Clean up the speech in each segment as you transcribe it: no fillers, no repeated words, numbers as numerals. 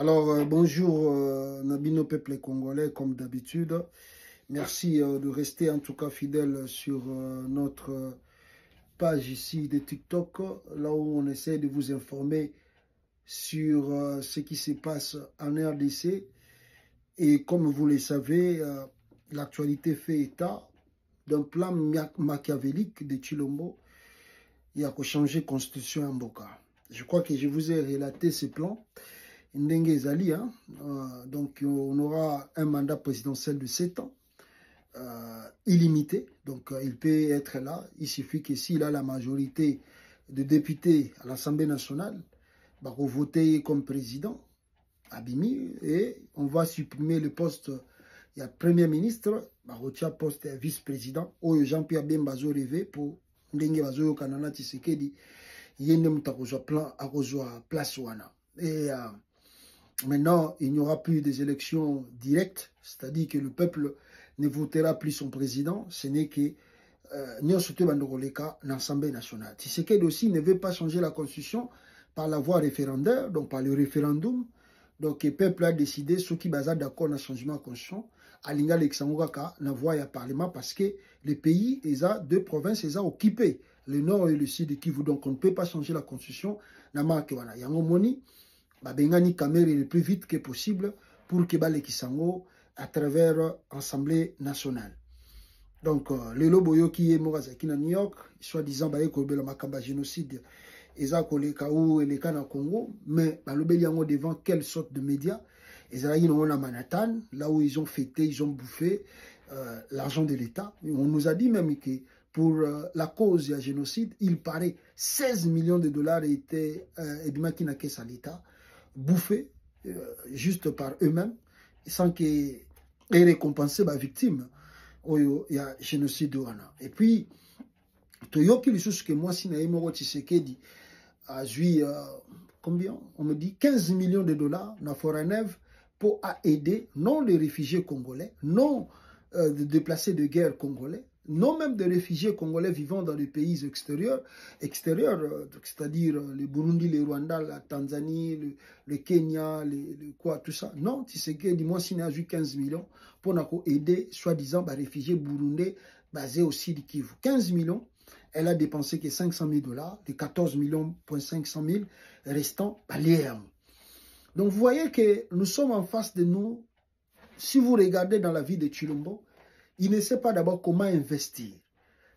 Alors, bonjour, Nabino peuple congolais, comme d'habitude. Merci de rester en tout cas fidèle sur notre page ici de TikTok, là où on essaie de vous informer sur ce qui se passe en RDC. Et comme vous le savez, l'actualité fait état d'un plan machiavélique de Chilombo. Il y a qu'à changer constitution en Boka. Je crois que je vous ai relaté ce plan. Ndenge Zali, hein? Donc on aura un mandat présidentiel de 7 ans, illimité, donc il peut être là, il suffit que s'il a la majorité de députés à l'Assemblée nationale, bah, voter comme président, Abimi, et on va supprimer le poste, il y a Premier ministre, bah, retient poste vice-président, où Jean-Pierre Bemba a rêvé pour Ndenge Bazo Kanana Tshisekedi, yende mutakozwa plan à place wana. Et maintenant, il n'y aura plus des élections directes, c'est-à-dire que le peuple ne votera plus son président, ce n'est que l'Assemblée nationale. Tshisekedi aussi ne veut pas changer la constitution par la voie référendaire, donc par le référendum. Donc le peuple a décidé, ceux qui sont d'accord dans le changement de constitution, à l'Inga Lexangouaka, dans la voie du Parlement, parce que les pays, les deux provinces, les ont occupés, le nord et le sud de Kivu. Donc on ne peut pas changer la constitution. Bengani Kamere le plus vite que possible pour que les Kisango à travers l'Assemblée nationale. Donc, le loboyo qui est Morazaki na New York, soi-disant, le makamba génocide, eza koleka ou eleka na Congo, mais balobeli yango devant quelle sorte de médias? Ezali na Manhattan, là où ils ont fêté, ils ont bouffé l'argent de l'État. On nous a dit même que pour la cause du génocide, il paraît 16 millions de dollars étaient ebimaki na caisse à l'État, bouffés juste par eux-mêmes, sans qu'ils aient récompensé la victime. Il y a génocide. Et puis, Toyoki, le chose que moi, si Naïmoro Tshisekedi a joué, combien? On me dit 15 millions de dollars dans Foranève pour aider non les réfugiés congolais, non de déplacés de guerre congolais, non même des réfugiés congolais vivant dans les pays extérieurs, c'est-à-dire le Burundi, le Rwanda, la Tanzanie, le Kenya, quoi, tout ça. Non, tu sais que dis-moi s'il y a 15 millions pour aider, soi-disant, les réfugiés burundais basés aussi du Kivu. 15 millions, elle a dépensé que 500 000 dollars, les 14 millions, 500 000 restants, donc vous voyez que nous sommes en face de nous. Si vous regardez dans la vie de Chilombo, il ne sait pas d'abord comment investir.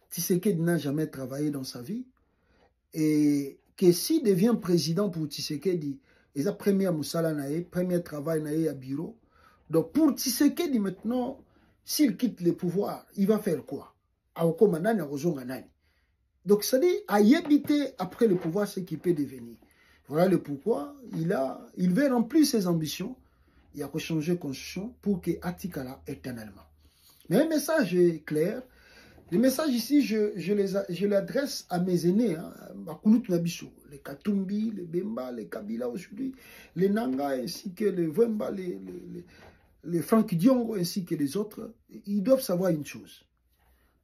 Tshisekedi n'a jamais travaillé dans sa vie. Et que s'il devient président pour Tshisekedi, et sa première moussala nae, premier travail nae à bureau. Donc pour Tshisekedi maintenant, s'il quitte le pouvoir, il va faire quoi? Donc ça dit, à y habiter après le pouvoir, ce qu'il peut devenir. Voilà le pourquoi il veut remplir ses ambitions. Il y a que changer de constitution pour que Atikala éternellement. Mais un message est clair. Le message ici, je l'adresse à mes aînés, hein, les Katumbi, les Bemba, les Kabila aujourd'hui, les Nanga, ainsi que les Wemba, les Franck Diongo, ainsi que les autres. Ils doivent savoir une chose.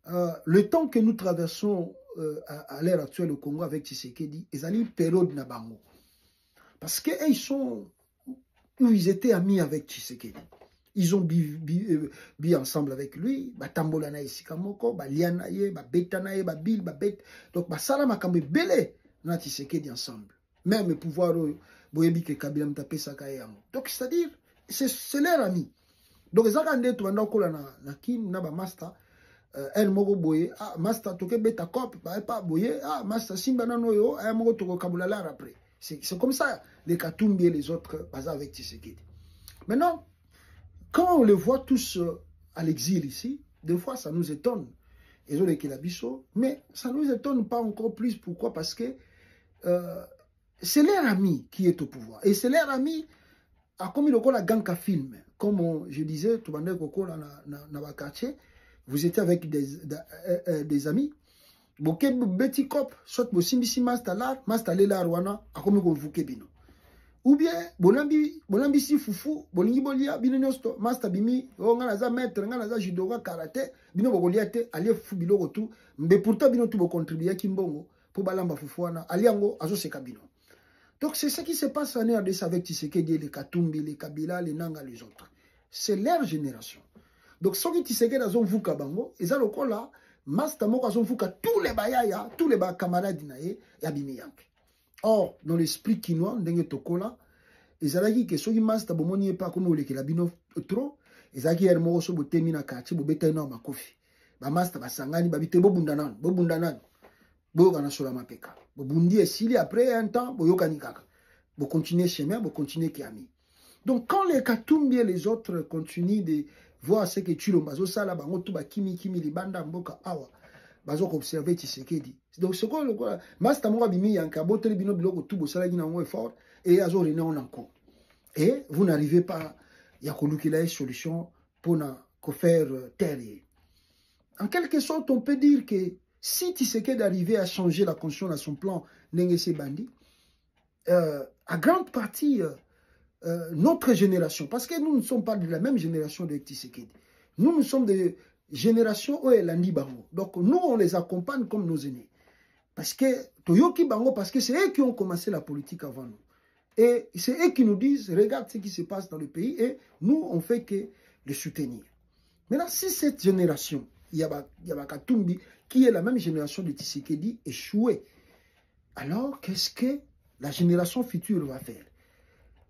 Le temps que nous traversons à l'ère actuelle au Congo avec Tshisekedi, ils ont une période Nabango. Parce qu'ils sont où ils étaient amis avec Tshisekedi. Ils ont bu ensemble avec lui. Tambola na isikamoko, liana ye, beta na ye, bil, bet. Donc sala makambe belé na Tshisekedi ensemble. Même le pouvoir boyebi ke Kabila mtape sakayango. Donc c'est-à-dire c'est leur ami. Donc zakande to banda kola na kin na ba master el moko boye master toke beta cop pas boye master simba na noyo ay moko toko kabula après. C'est comme ça les Katumbi et les autres basés avec Tshisekedi. Maintenant, quand on les voit tous à l'exil ici, des fois ça nous étonne. Ils ont les Kilabiso, mais ça ne nous étonne pas encore plus. Pourquoi? Parce que c'est leur ami qui est au pouvoir. Et c'est leur ami, comme il y a la gang film. Comme je disais, tout le monde dans le quartier, vous étiez avec des amis. Boke beti cop, soit bo simbisi master lela rwana, akomi ko vuke bino. Ou bien, bolambi si fufu, bolingi bolia, bino nyosto, master bimi, ngana za maître, ngana za judoka karate, bino bogolia te, alie fufu biloko tu, mbe pourtant bino tu bo contribuer kimbongo, pour balamba fufu wana, aliango, azo seka bino. Donc c'est ce qui se passe en RDC avec Tshisekedi, les Katumbi, les Kabila, les Nanga, les autres. C'est leur génération. Donc ce qui Tshisekedi a vu Kabango, ils ont le là, Mastamo a vu tous les bayaya, tous les camarades d'Inaye, et Abimiyank. Or, dans l'esprit quinois, dans tokola, ils ont dit que ceux qui Mastamo n'y est pas comme le Kilabino trop, ils ont dit que Hermo Sobo Temina Kati, Bobeta no Makofi. Ba Masta Basangani, Babite Bobundanan, Bobundanan. Bogana sur la mapeka. Bobundi esili après un temps, boyokani kaka. Bo continuer chemin, bo continuer kiami. Donc quand les Katumbi et les autres continuent de voir ce que tu l'as, bazo sala bango tout ba kimi li banda mboka awa. Bazo observer Tshisekedi. Donc ce qu'on le quoi, Master Monga bimi yanka botel bino biloko tout bo sala gina un effort et azo rena on encore. Et vous n'arrivez pas ya kolukila une solution pour na ko faire taire. En quelque sorte, on peut dire que si Tshisekedi d'arriver à changer la conscience à son plan Nengese Bandi, à grande partie, notre génération, parce que nous ne sommes pas de la même génération de Tshisekedi, nous sommes de génération où elle a ni bango. Donc nous, on les accompagne comme nos aînés. Parce que Toyoki Bango, parce que c'est eux qui ont commencé la politique avant nous. Et c'est eux qui nous disent, regarde ce qui se passe dans le pays, et nous, on fait que les soutenir. Maintenant, si cette génération, Yabakatumbi, qui est la même génération de Tshisekedi, échouée, alors qu'est-ce que la génération future va faire?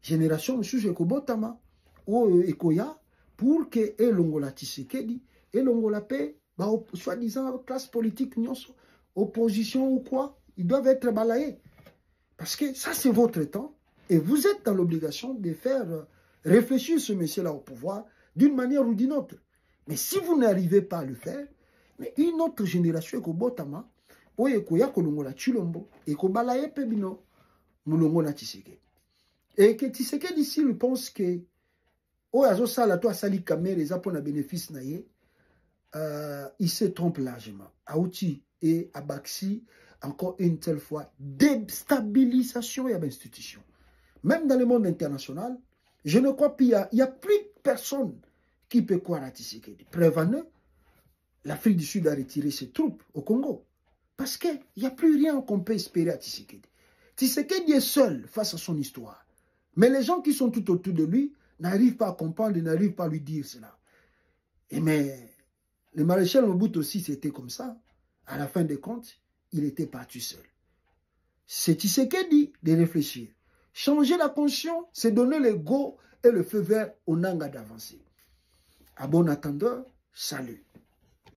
Génération M. Ekobotama ou Ekoya, pour que Elongola Tshisekedi, Elongola paix, soi-disant classe politique, opposition ou quoi, ils doivent être balayés. Parce que ça, c'est votre temps, et vous êtes dans l'obligation de faire réfléchir ce monsieur-là au pouvoir d'une manière ou d'une autre. Mais si vous n'arrivez pas à le faire, mais une autre génération ekobotama oyo ekoya kolongola Tshilombo ekobalaye pe bino mulongo na Tshisekedi. Et que Tshisekedi ici il pense que oyo azosala to asali kamere eza pona bénéfice na ye, il se trompe largement. Aouti et Abaxi encore une telle fois déstabilisation et institution. Même dans le monde international, je ne crois plus il y a plus personne qui peut croire à Tshisekedi. Prévenez, l'Afrique du Sud a retiré ses troupes au Congo. Parce qu'il n'y a plus rien qu'on peut espérer à Tshisekedi. Tshisekedi est seul face à son histoire. Mais les gens qui sont tout autour de lui n'arrivent pas à comprendre et n'arrivent pas à lui dire cela. Et mais le maréchal Mobutu aussi, c'était comme ça. À la fin des comptes, il était parti seul. C'est Tshisekedi de réfléchir. Changer la conscience, c'est donner le go et le feu vert au Nanga d'avancer. À bon attendeur, salut.